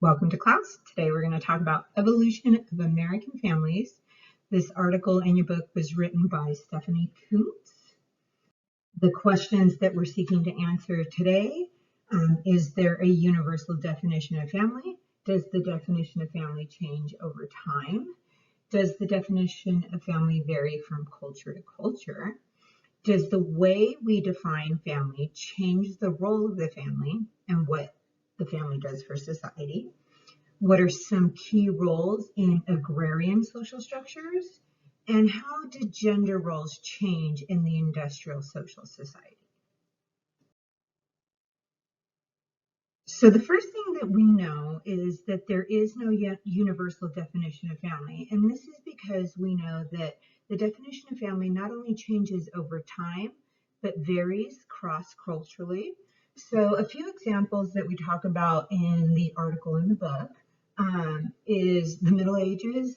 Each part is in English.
Welcome to class. Today we're going to talk about evolution of American families. This article in your book was written by Stephanie Coontz. The questions that we're seeking to answer today, is there a universal definition of family? Does the definition of family change over time? Does the definition of family vary from culture to culture? Does the way we define family change the role of the family and what the family does for society? What are some key roles in agrarian social structures? And how did gender roles change in the industrial social society? So the first thing that we know is that there is no universal definition of family. And this is because we know that the definition of family not only changes over time, but varies cross-culturally. So a few examples that we talk about in the article in the book is the Middle Ages,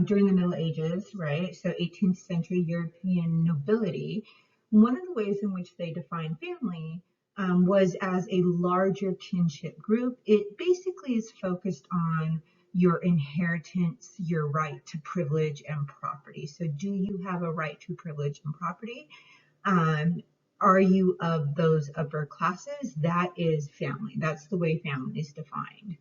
during the Middle Ages, right? So 18th century European nobility. One of the ways in which they define family was as a larger kinship group. It basically is focused on your inheritance, your right to privilege and property. So do you have a right to privilege and property? Are you of those upper classes? That is family. That's the way family is defined.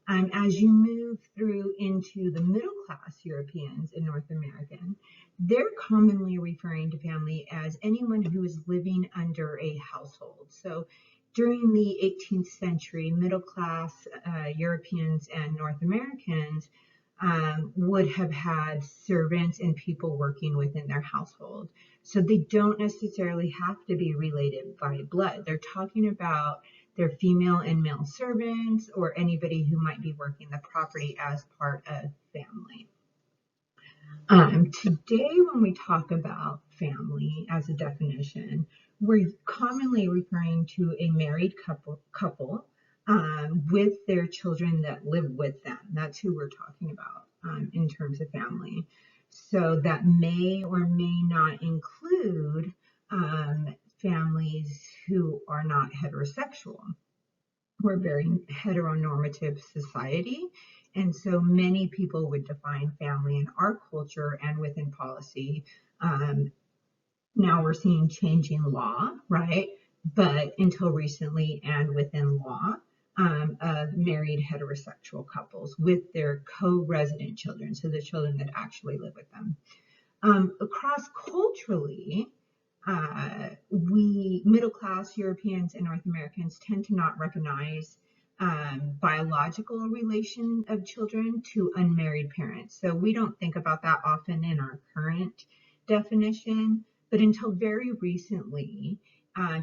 As you move through into the middle class Europeans and North American, they're commonly referring to family as anyone who is living under a household. So during the 18th century, middle class Europeans and North Americans would have had servants and people working within their household. So they don't necessarily have to be related by blood. They're talking about their female and male servants or anybody who might be working the property as part of family. Today, when we talk about family as a definition, we're commonly referring to a married couple with their children that live with them. That's who we're talking about in terms of family. So that may or may not include families who are not heterosexual. We're a very heteronormative society, and so many people would define family in our culture and within policy. Now we're seeing changing law, right? But until recently and within law, of married heterosexual couples with their co-resident children, so the children that actually live with them. Across culturally, we middle class Europeans and North Americans tend to not recognize biological relation of children to unmarried parents. So we don't think about that often in our current definition, but until very recently,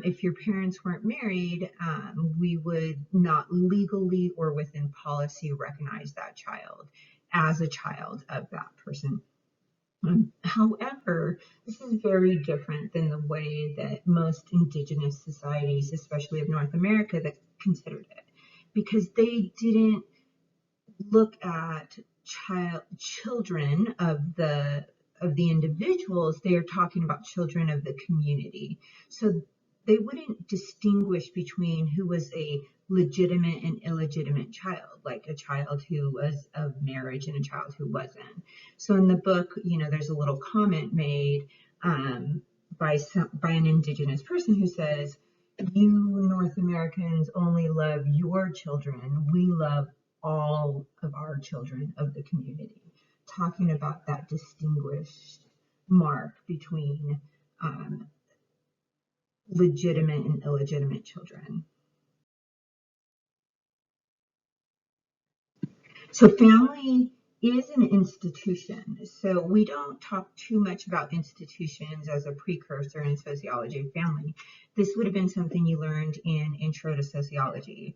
if your parents weren't married, we would not legally or within policy recognize that child as a child of that person. However, this is very different than the way that most indigenous societies, especially of North America, that considered it, because they didn't look at children of the individuals. They are talking about children of the community. So they wouldn't distinguish between who was a legitimate and illegitimate child, like a child who was of marriage and a child who wasn't. So in the book, there's a little comment made by an indigenous person who says, "You North Americans only love your children. We love all of our children of the community," talking about that distinguished mark between legitimate and illegitimate children. So family is an institution. So we don't talk too much about institutions as a precursor in sociology of family. This would have been something you learned in Intro to Sociology.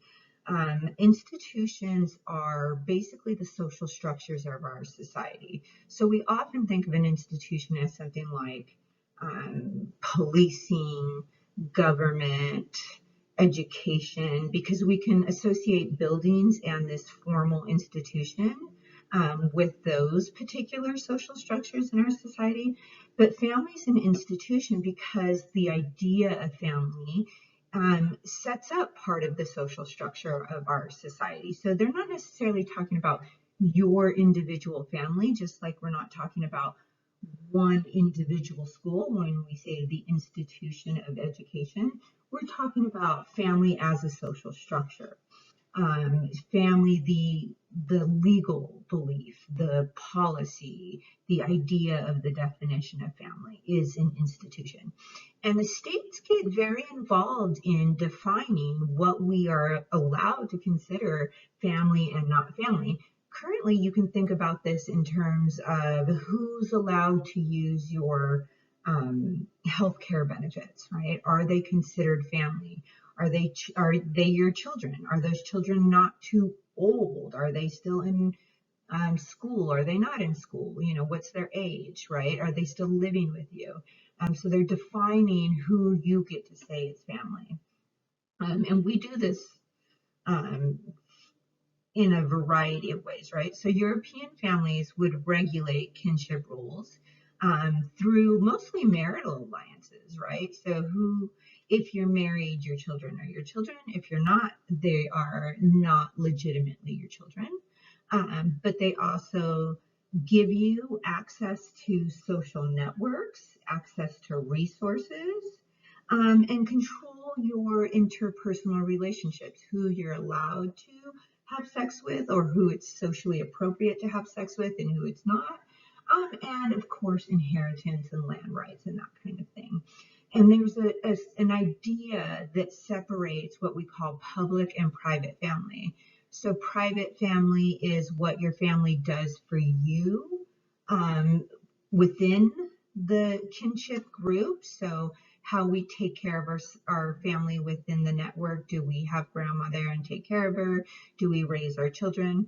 Institutions are basically the social structures of our society. So we often think of an institution as something like policing, government, education, because we can associate buildings and this formal institution with those particular social structures in our society. But family is an institution because the idea of family sets up part of the social structure of our society. So they're not necessarily talking about your individual family, just like we're not talking about one individual school when we say the institution of education. We're talking about family as a social structure. Family, the legal belief, the policy, the idea of the definition of family is an institution. And the states get very involved in defining what we are allowed to consider family and not family. Currently, you can think about this in terms of who's allowed to use your healthcare benefits, right? Are they considered family? Are they your children? Are those children not too old? Are they still in school? Are they not in school? You know, what's their age, right? Are they still living with you? So they're defining who you get to say is family. And we do this um, in a variety of ways, right? So European families would regulate kinship rules through mostly marital alliances, right? So if you're married, your children are your children. If you're not, they are not legitimately your children. But they also give you access to social networks, access to resources, and control your interpersonal relationships, who you're allowed to have sex with or who it's socially appropriate to have sex with and who it's not. And of course, inheritance and land rights and that kind of thing. And there's an idea that separates what we call public and private family. So, private family is what your family does for you um, within the kinship group. So, how we take care of our family within the network. Do we have grandma there and take care of her? Do we raise our children?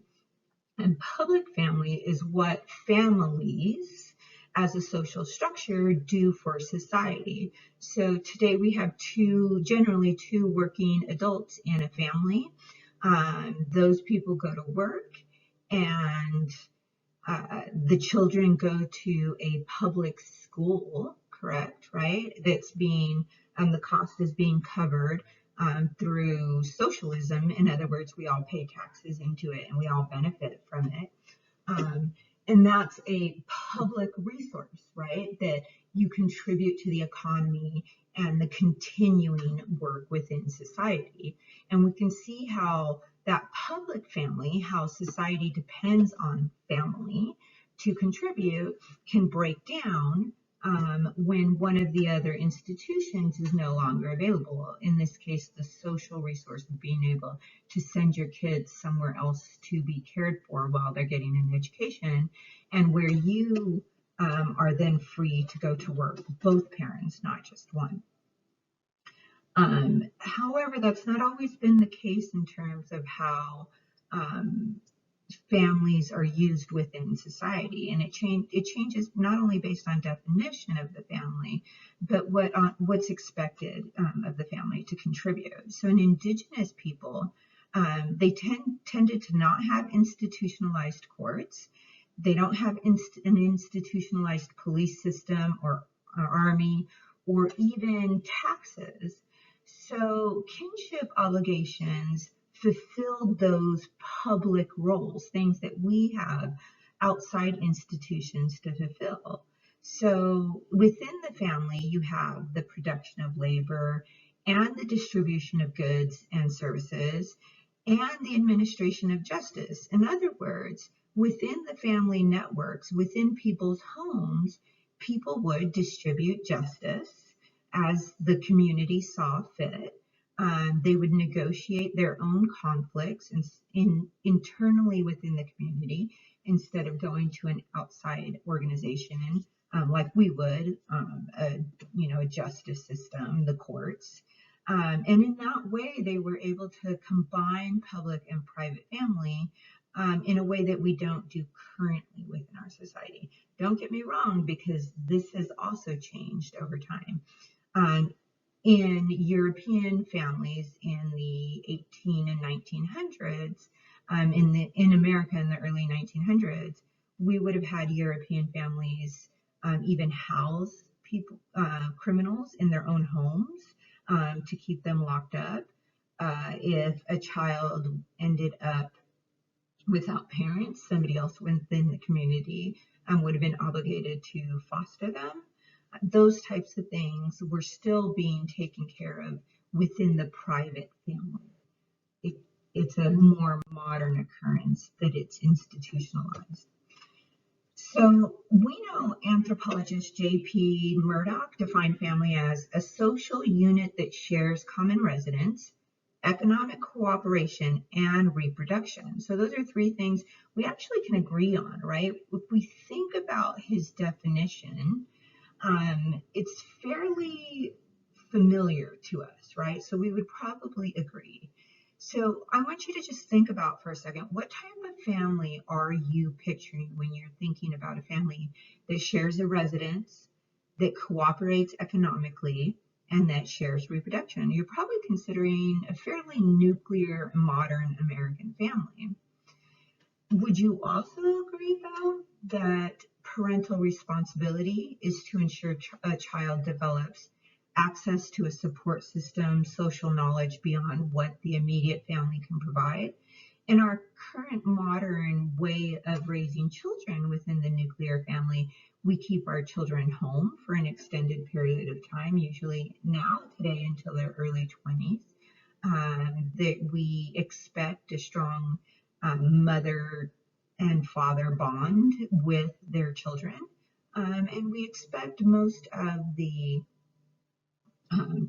And public family is what families as a social structure do for society. So today we have generally two working adults in a family. Those people go to work and the children go to a public school, correct, right? The cost is being covered through socialism. In other words, we all pay taxes into it and we all benefit from it. Um, and that's a public resource, right? That you contribute to the economy and the continuing work within society. And we can see how that public family, how society depends on family to contribute, can break down when one of the other institutions is no longer available. In this case, the social resource of being able to send your kids somewhere else to be cared for while they're getting an education, and where you are then free to go to work, both parents, not just one. However, that's not always been the case in terms of how um, families are used within society, and it changes not only based on definition of the family, but what's expected of the family to contribute. So in indigenous people, they tended to not have institutionalized courts. They don't have an institutionalized police system or army or even taxes. So kinship obligations fulfilled those public roles, things that we have outside institutions to fulfill. So within the family, you have the production of labor and the distribution of goods and services and the administration of justice. In other words, within the family networks, within people's homes, people would distribute justice as the community saw fit. They would negotiate their own conflicts internally within the community instead of going to an outside organization like we would, a justice system, the courts. And in that way, they were able to combine public and private family in a way that we don't do currently within our society. Don't get me wrong, because this has also changed over time. Um, in European families in the 18 and 1900s, in America in the early 1900s, we would have had European families even house people, criminals in their own homes. to keep them locked up. If a child ended up without parents, somebody else within the community would have been obligated to foster them. Those types of things were still being taken care of within the private family. It, it's a more modern occurrence that it's institutionalized. So we know anthropologist J.P. Murdoch defined family as a social unit that shares common residence, economic cooperation, and reproduction. So those are three things we actually can agree on, right? If we think about his definition, it's fairly familiar to us, right? So we would probably agree. So I want you to just think about for a second, what type of family are you picturing when you're thinking about a family that shares a residence, that cooperates economically, and that shares reproduction? You're probably considering a fairly nuclear modern American family. Would you also agree, though, that parental responsibility is to ensure a child develops access to a support system, social knowledge beyond what the immediate family can provide? In our current modern way of raising children within the nuclear family, we keep our children home for an extended period of time, usually now, today, until their early 20s. That we expect a strong mother and father bond with their children. And we expect most of the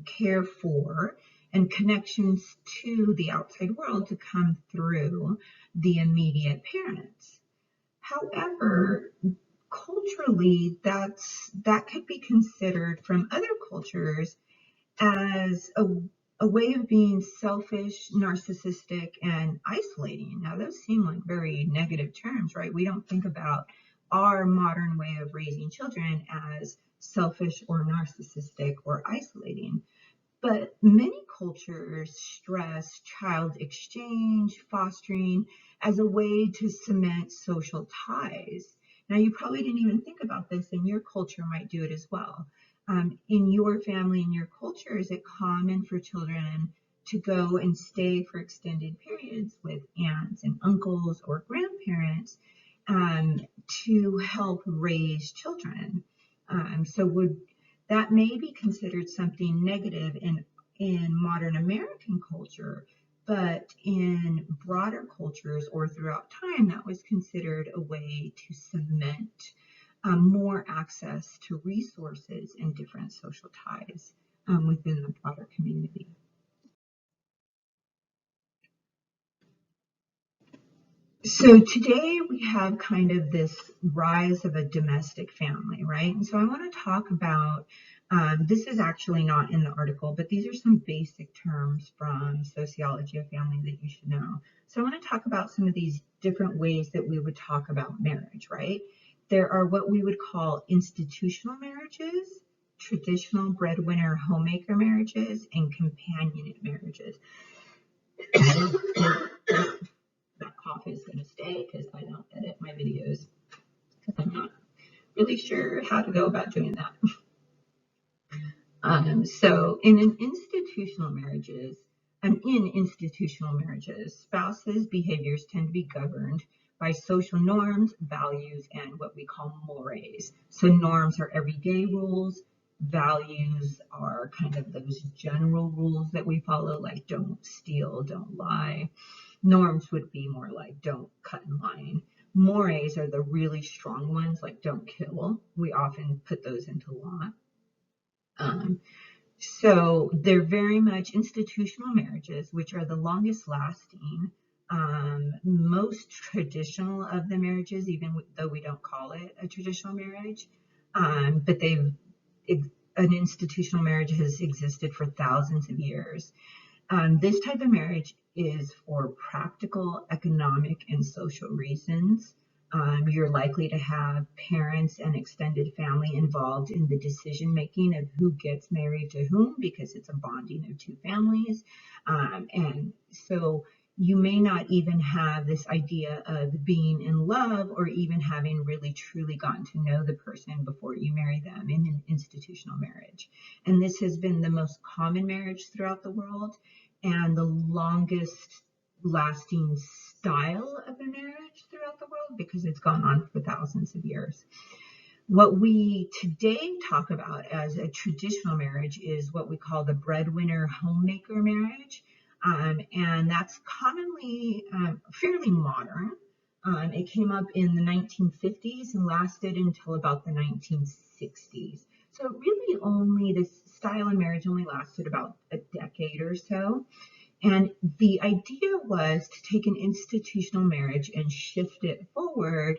care for and connections to the outside world to come through the immediate parents. However, culturally, that could be considered from other cultures as a way of being selfish, narcissistic, and isolating. Now, those seem like very negative terms, right? We don't think about our modern way of raising children as selfish or narcissistic or isolating. But many cultures stress child exchange, fostering as a way to cement social ties. Now, you probably didn't even think about this, and your culture might do it as well. In your family, in your culture, is it common for children to go and stay for extended periods with aunts and uncles or grandparents to help raise children? So would that may be considered something negative in modern American culture, but in broader cultures or throughout time, that was considered a way to cement more access to resources and different social ties within the broader community. So today we have kind of this rise of a domestic family, right? And so I want to talk about this is actually not in the article, but these are some basic terms from sociology of family that you should know. So I want to talk about some of these different ways that we would talk about marriage, right? There are what we would call institutional marriages, traditional breadwinner homemaker marriages, and companionate marriages. That cough is going to stay because I don't edit my videos. I'm not really sure how to go about doing that. So in institutional marriages, spouses' behaviors tend to be governed by social norms, values, and what we call mores. So norms are everyday rules. Values are kind of those general rules that we follow, like don't steal, don't lie. Norms would be more like don't cut in line. Mores are the really strong ones, like don't kill. We often put those into law. So they're very much institutional marriages, which are the longest lasting, most traditional of the marriages, even though we don't call it a traditional marriage. But an institutional marriage has existed for thousands of years. This type of marriage is for practical, economic, and social reasons. You're likely to have parents and extended family involved in the decision making of who gets married to whom because it's a bonding of two families. And so you may not even have this idea of being in love or even having really truly gotten to know the person before you marry them in an institutional marriage. And this has been the most common marriage throughout the world and the longest lasting style of a marriage throughout the world because it's gone on for thousands of years. What we today talk about as a traditional marriage is what we call the breadwinner homemaker marriage. And that's commonly fairly modern. It came up in the 1950s and lasted until about the 1960s. So really only this style of marriage only lasted about a decade or so. And the idea was to take an institutional marriage and shift it forward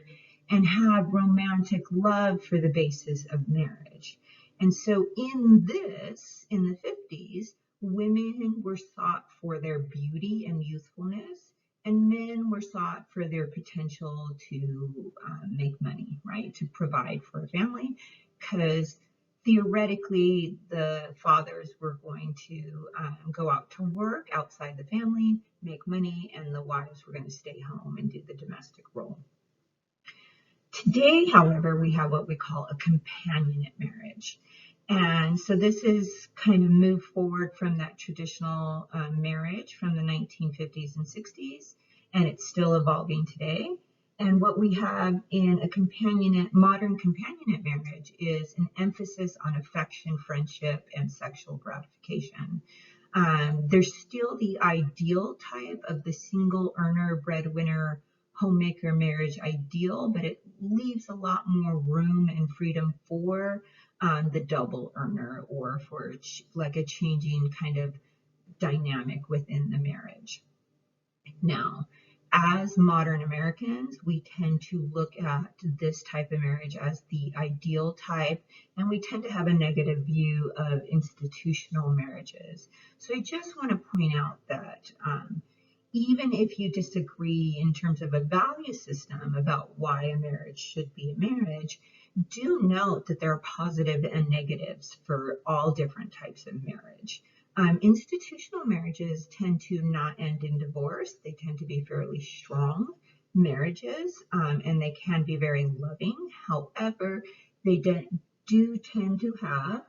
and have romantic love for the basis of marriage. And so in the 50s, women were sought for their beauty and youthfulness, and men were sought for their potential to make money, right? To provide for a family, because theoretically, the fathers were going to go out to work outside the family, make money, and the wives were going to stay home and do the domestic role. Today, however, we have what we call a companionate marriage. And so this is kind of moved forward from that traditional marriage from the 1950s and 60s, and it's still evolving today. And what we have in a modern companionate marriage is an emphasis on affection, friendship, and sexual gratification. There's still the ideal type of the single earner, breadwinner, homemaker marriage ideal, but it leaves a lot more room and freedom for the double earner or for like a changing kind of dynamic within the marriage. Now, as modern Americans, we tend to look at this type of marriage as the ideal type, and we tend to have a negative view of institutional marriages. So I just want to point out that even if you disagree in terms of a value system about why a marriage should be a marriage, do note that there are positive and negatives for all different types of marriage. Institutional marriages tend to not end in divorce. They tend to be fairly strong marriages, and they can be very loving. However, they do tend to have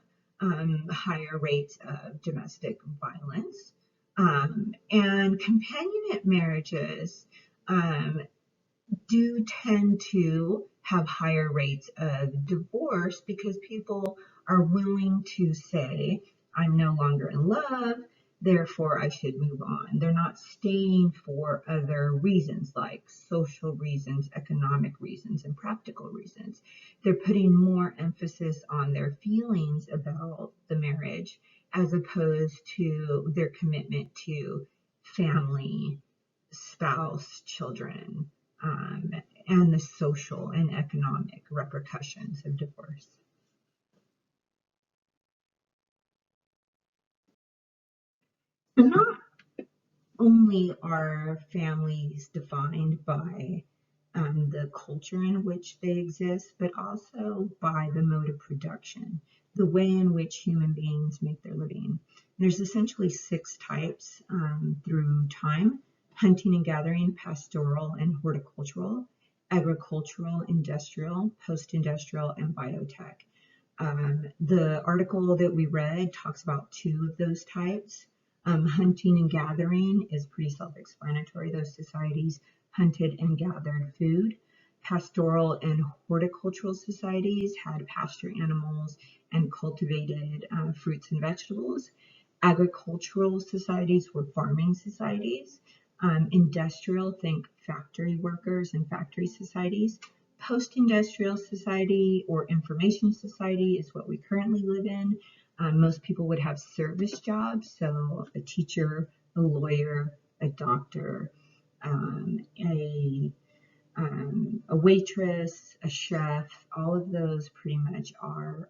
higher rates of domestic violence. And companionate marriages do tend to have higher rates of divorce because people are willing to say, I'm no longer in love, therefore I should move on. They're not staying for other reasons like social reasons, economic reasons, and practical reasons. They're putting more emphasis on their feelings about the marriage as opposed to their commitment to family, spouse, children, and the social and economic repercussions of divorce. So not only are families defined by the culture in which they exist, but also by the mode of production, the way in which human beings make their living. There's essentially 6 types through time: hunting and gathering, pastoral and horticultural, agricultural, industrial, post-industrial, and biotech. The article that we read talks about 2 of those types. Hunting and gathering is pretty self-explanatory. Those societies hunted and gathered food. Pastoral and horticultural societies had pasture animals and cultivated fruits and vegetables. Agricultural societies were farming societies. Industrial, think factory workers and factory societies. Post-industrial society or information society is what we currently live in. Most people would have service jobs, so a teacher, a lawyer, a doctor, a waitress, a chef. All of those pretty much are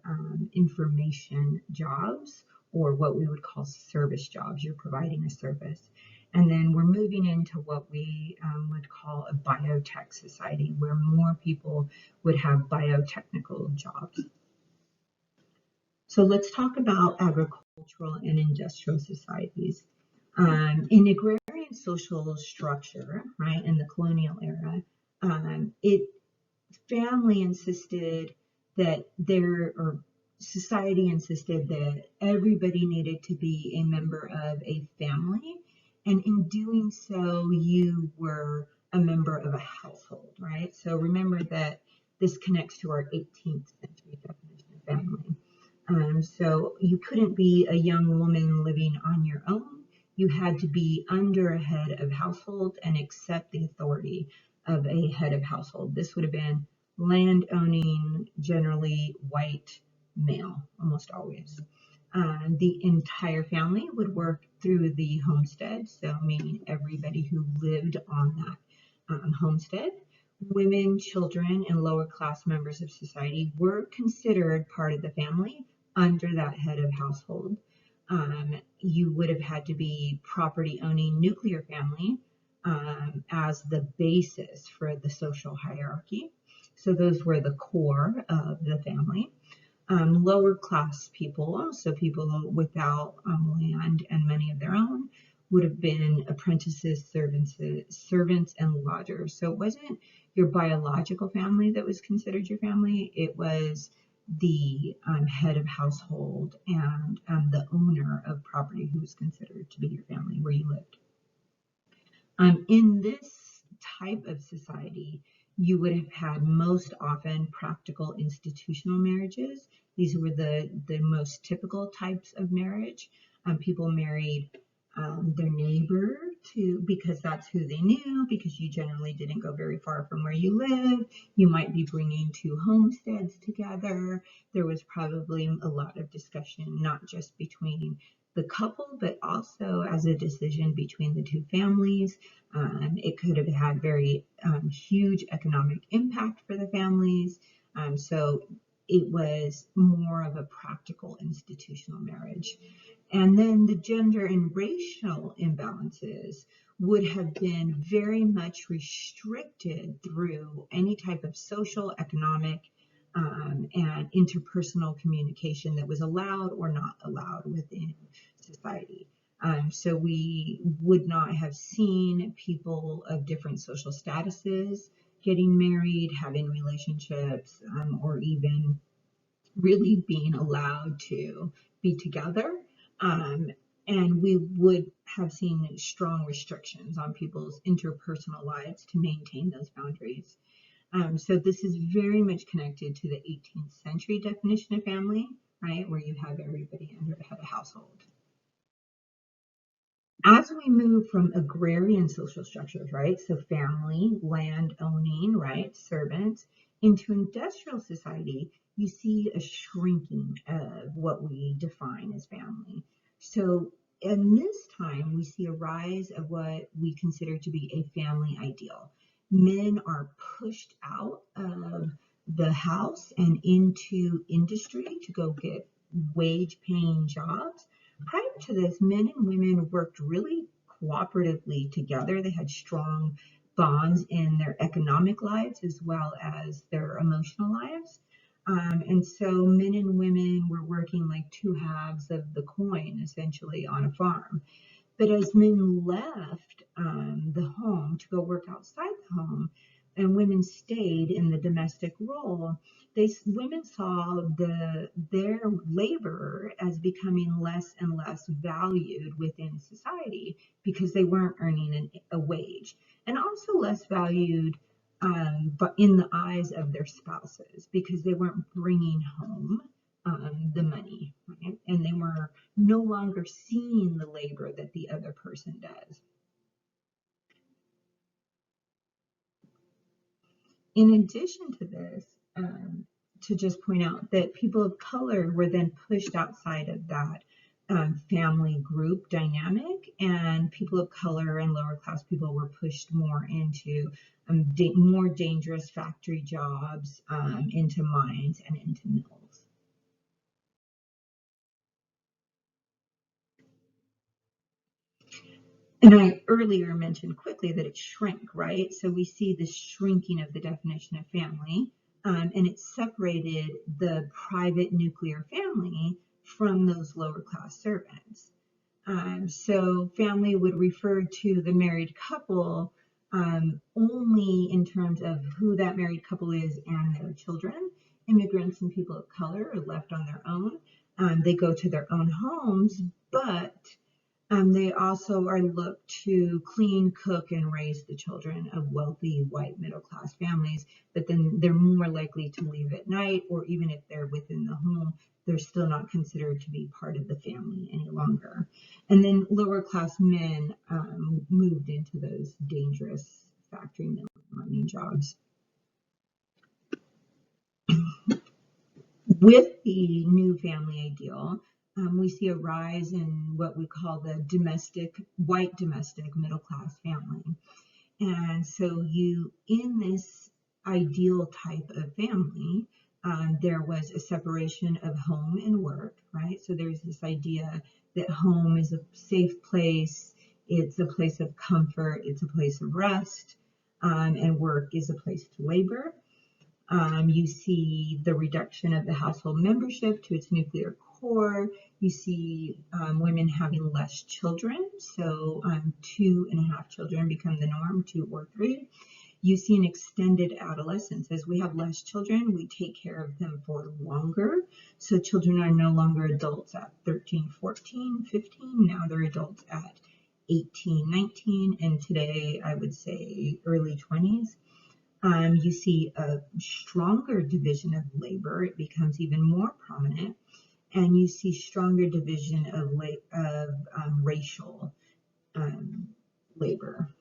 information jobs, or what we would call service jobs. You're providing a service. And then we're moving into what we would call a biotech society, where more people would have biotechnical jobs. So let's talk about agricultural and industrial societies. In agrarian Victorian social structure, right, in the colonial era, it family insisted that or society insisted that everybody needed to be a member of a family, and in doing so, you were a member of a household, right? So remember that this connects to our 18th century definition of family. So you couldn't be a young woman living on your own. You had to be under a head of household and accept the authority of a head of household. This would have been land owning, generally white male, almost always. The entire family would work through the homestead, so meaning everybody who lived on that homestead. Women, children, and lower class members of society were considered part of the family under that head of household. You would have had to be property owning nuclear family as the basis for the social hierarchy. So those were the core of the family. Lower class people, so people without land and money of their own, would have been apprentices, servants, and lodgers. So it wasn't your biological family that was considered your family. It was the head of household and the owner of property who was considered to be your family where you lived. In this type of society, you would have had most often practical institutional marriages. These were the most typical types of marriage. People married their neighbor because that's who they knew, because you generally didn't go very far from where you lived. You might be bringing two homesteads together. There was probably a lot of discussion, not just between the couple, but also as a decision between the two families. It could have had very huge economic impact for the families. So it was more of a practical institutional marriage. And then the gender and racial imbalances would have been very much restricted through any type of social, economic, and interpersonal communication that was allowed or not allowed within society. So we would not have seen people of different social statuses getting married, having relationships, or even really being allowed to be together. And we would have seen strong restrictions on people's interpersonal lives to maintain those boundaries. So this is very much connected to the 18th century definition of family, right, where you have everybody under the head of household. As we move from agrarian social structures, right, so family, land owning, right, servants, into industrial society, you see a shrinking of what we define as family. So in this time, we see a rise of what we consider to be a family ideal. Men are pushed out of the house and into industry to go get wage paying jobs. Prior to this, men and women worked really cooperatively together. They had strong bonds in their economic lives as well as their emotional lives. And so men and women were working like two halves of the coin, essentially, on a farm. But as men left the home to go work outside the home, and women stayed in the domestic role, women saw their labor as becoming less and less valued within society because they weren't earning a wage, and also less valued but in the eyes of their spouses because they weren't bringing home the money, right? And they were no longer seeing the labor that the other person does. In addition to this, to just point out that people of color were then pushed outside of that family group dynamic, and people of color and lower class people were pushed more into more dangerous factory jobs, into mines and into mills. And I earlier mentioned quickly that it shrank, right? So we see this shrinking of the definition of family, and it separated the private nuclear family from those lower class servants. So family would refer to the married couple only in terms of who that married couple is and their children. Immigrants and people of color are left on their own. They go to their own homes, but they also are looked to clean, cook, and raise the children of wealthy white middle class families, but then they're more likely to leave at night, or even if they're within the home, they're still not considered to be part of the family any longer. And then lower class men moved into those dangerous factory mining jobs. With the new family ideal, we see a rise in what we call the white domestic middle class family. And so in this ideal type of family, there was a separation of home and work, right? So there's this idea that home is a safe place, it's a place of comfort, it's a place of rest, and work is a place to labor. You see the reduction of the household membership to its nuclear core. You see women having less children, so 2.5 children become the norm, 2 or 3. You see an extended adolescence. As we have less children, we take care of them for longer. So children are no longer adults at 13, 14, 15. Now they're adults at 18, 19, and today I would say early 20s. You see a stronger division of labor. It becomes even more prominent. And you see stronger division of racial labor.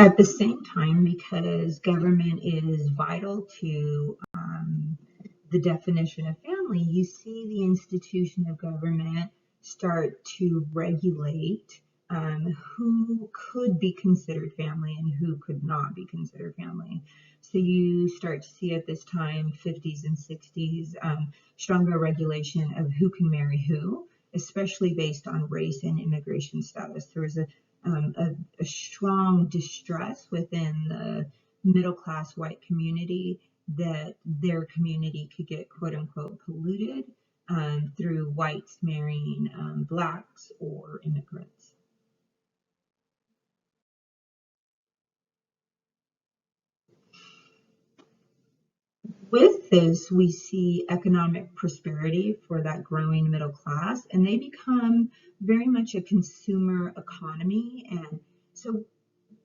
At the same time, because government is vital to the definition of family, you see the institution of government start to regulate who could be considered family and who could not be considered family. So you start to see at this time, 50s and 60s, stronger regulation of who can marry who, especially based on race and immigration status. There was a strong distress within the middle class white community that their community could get quote unquote polluted through whites marrying blacks or immigrants. With this, we see economic prosperity for that growing middle class, and they become very much a consumer economy. And so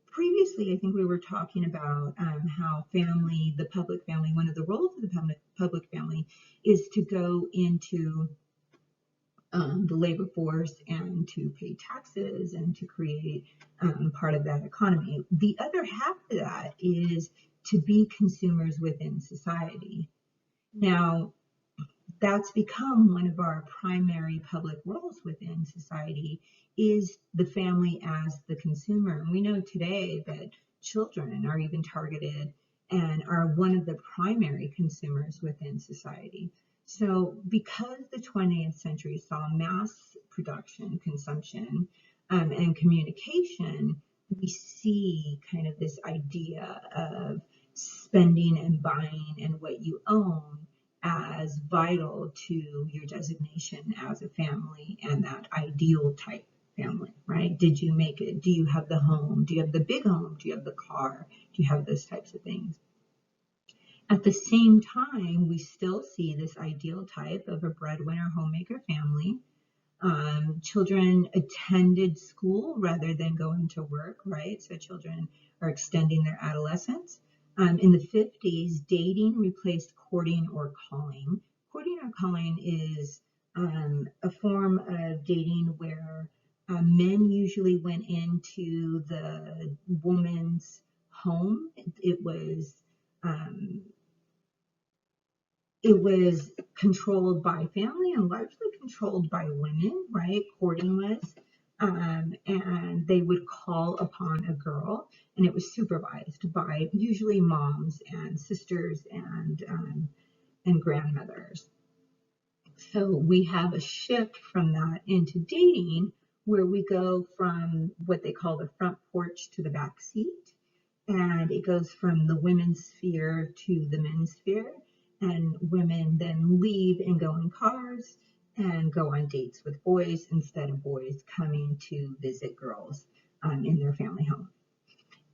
previously, I think we were talking about how the public family, one of the roles of the public family is to go into the labor force and to pay taxes and to create part of that economy. The other half of that is to be consumers within society. Now, that's become one of our primary public roles within society is the family as the consumer. And we know today that children are even targeted and are one of the primary consumers within society. So because the 20th century saw mass production, consumption, and communication, we see kind of this idea of spending and buying and what you own as vital to your designation as a family and that ideal type family, right? Did you make it? Do you have the home? Do you have the big home? Do you have the car? Do you have those types of things? At the same time, we still see this ideal type of a breadwinner homemaker family. Children attended school rather than going to work, right? So children are extending their adolescence. In the 50s, dating replaced courting or calling. Courting or calling is a form of dating where men usually went into the woman's home. Um, it was controlled by family and largely controlled by women, right? Courting was. And they would call upon a girl, and it was supervised by usually moms and sisters and grandmothers. So we have a shift from that into dating, where we go from what they call the front porch to the back seat, and it goes from the women's sphere to the men's sphere. and women then leave and go in cars and go on dates with boys instead of boys coming to visit girls in their family home.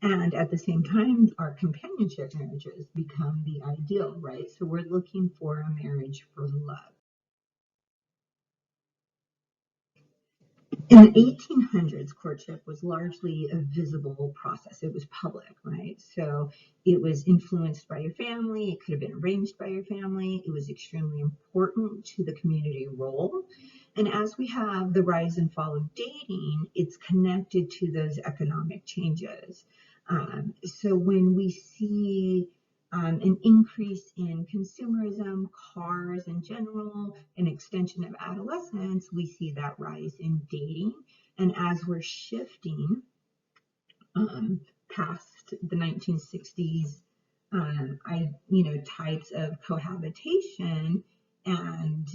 And at the same time, our companionship marriages become the ideal, right? So we're looking for a marriage for love. In the 1800s, courtship was largely a visible process. It was public, right? So it was influenced by your family. It could have been arranged by your family. It was extremely important to the community role. And as we have the rise and fall of dating, it's connected to those economic changes. So when we see an increase in consumerism, cars in general, an extension of adolescence, we see that rise in dating. And as we're shifting past the 1960s, types of cohabitation and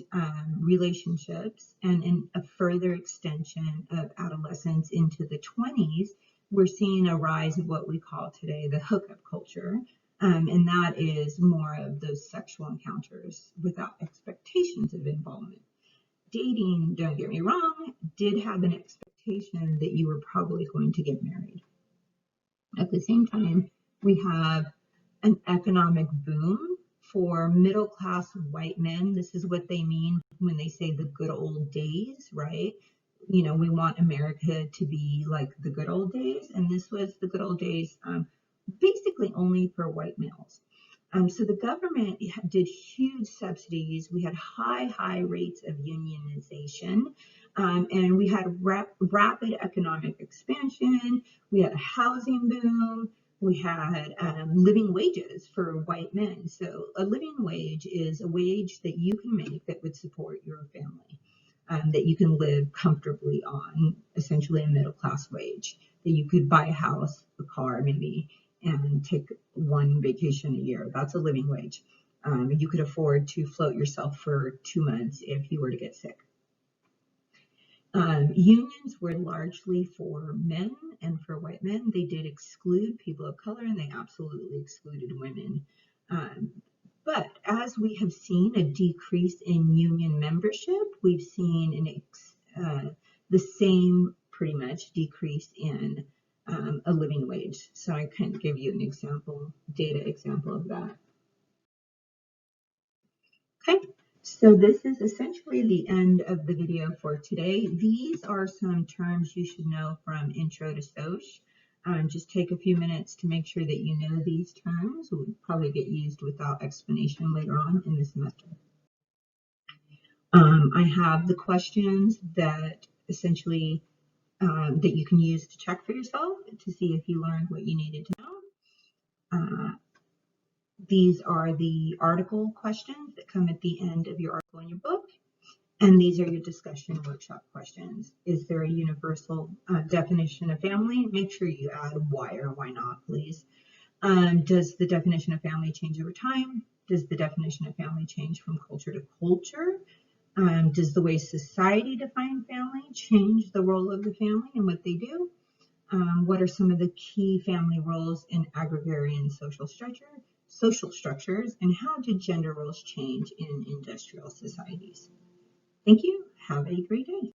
relationships, and in a further extension of adolescence into the 20s, we're seeing a rise of what we call today the hookup culture. And that is more of those sexual encounters without expectations of involvement. Dating, don't get me wrong, did have an expectation that you were probably going to get married. At the same time, we have an economic boom for middle class white men. This is what they mean when they say the good old days, right? We want America to be like the good old days, and this was the good old days basically only for white males. So the government did huge subsidies. We had high rates of unionization, and we had rapid economic expansion. We had a housing boom. We had living wages for white men. So a living wage is a wage that you can make that would support your family, that you can live comfortably on, essentially a middle class wage, that you could buy a house, a car maybe, and take one vacation a year. That's a living wage. You could afford to float yourself for 2 months if you were to get sick. Unions were largely for men and for white men. They did exclude people of color, and they absolutely excluded women. But as we have seen a decrease in union membership, we've seen the same pretty much decrease in a living wage. So I can give you an data example of that. Okay, so this is essentially the end of the video for today. These are some terms you should know from Intro to Soc. Just take a few minutes to make sure that you know these terms. Will probably get used without explanation later on in the semester. I have the questions that essentially that you can use to check for yourself to see if you learned what you needed to know. These are the article questions that come at the end of your article in your book. And these are your discussion workshop questions. Is there a universal definition of family? Make sure you add why or why not, please. Does the definition of family change over time? Does the definition of family change from culture to culture? Does the way society defines family change the role of the family and what they do? What are some of the key family roles in agrarian social structures, and how did gender roles change in industrial societies? Thank you. Have a great day.